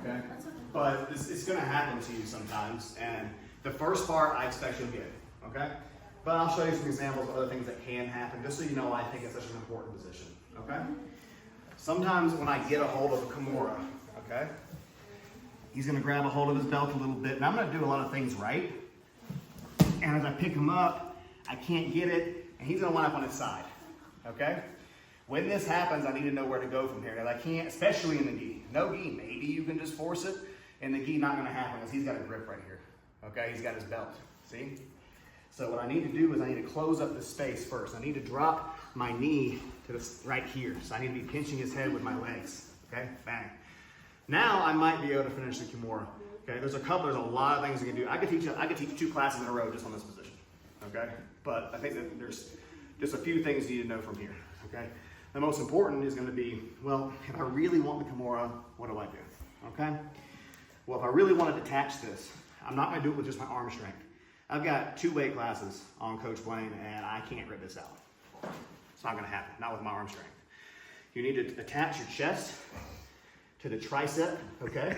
Okay? But it's gonna happen to you sometimes, and the first part I expect you'll get, okay? But I'll show you some examples of other things that can happen, just so you know why I think it's such an important position, okay? Sometimes when I get a hold of a Kimura, okay, he's gonna grab a hold of his belt a little bit, and I'm gonna do a lot of things right. And as I pick him up, I can't get it, and he's gonna wind up on his side, okay? When this happens, I need to know where to go from here, because I can't, especially in the gi. No gi, maybe you can just force it. In the gi, not gonna happen, because he's got a grip right here, okay? He's got his belt, see? So what I need to do is I need to close up the space first. I need to drop my knee to this right here. So I need to be pinching his head with my legs, okay? Bang. Now I might be able to finish the Kimura, okay? There's a lot of things you can do. I could teach 2 classes in a row just on this position, okay? But I think that there's just a few things you need to know from here, okay? The most important is gonna be, well, if I really want the Kimura, what do I do, okay? Well, if I really want to detach this, I'm not gonna do it with just my arm strength. I've got 2 weight classes on Coach Blaine, and I can't rip this out. It's not gonna happen, not with my arm strength. You need to attach your chest to the tricep, okay?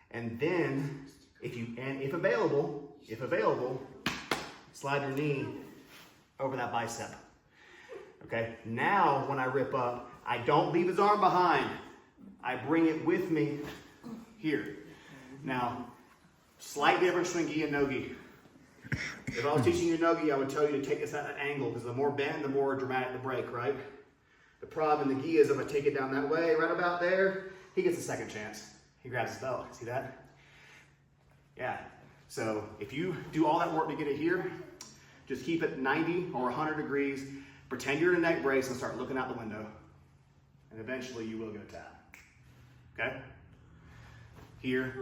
And then, if available, slide your knee over that bicep. Okay, now when I rip up, I don't leave his arm behind. I bring it with me here. Now, slight difference between gi and no gi. If I was teaching you no gi, I would tell you to take this at an angle, because the more bend, the more dramatic the break, right? The problem in the gi is if I take it down that way, right about there, he gets a second chance. He grabs his belt, see that? Yeah, so if you do all that work to get it here, just keep it 90 or 100 degrees, pretend you're in a neck brace and start looking out the window. And eventually you will get a tap, okay? Here,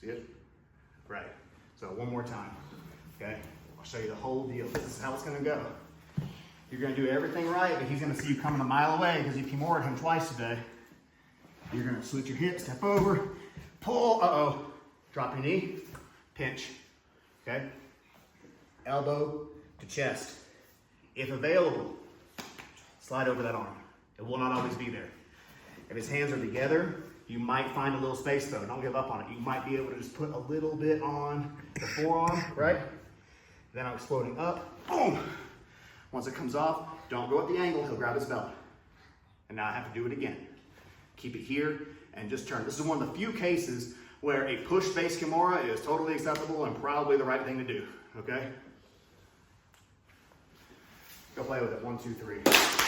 see it? Right, so one more time, okay? I'll show you the whole deal. This is how it's gonna go. You're gonna do everything right, but he's gonna see you coming a mile away because you Kimured him twice today. You're gonna switch your hip, step over, pull, drop your knee, pinch, okay? Elbow to chest. If available, slide over that arm. It will not always be there. If his hands are together, you might find a little space though. Don't give up on it. You might be able to just put a little bit on the forearm, right? Then I'm exploding up, boom. Once it comes off, don't go at the angle, he'll grab his belt. And now I have to do it again. Keep it here and just turn. This is one of the few cases where a push-based Kimura is totally acceptable and probably the right thing to do, okay? Go play with it, 1, 2, 3.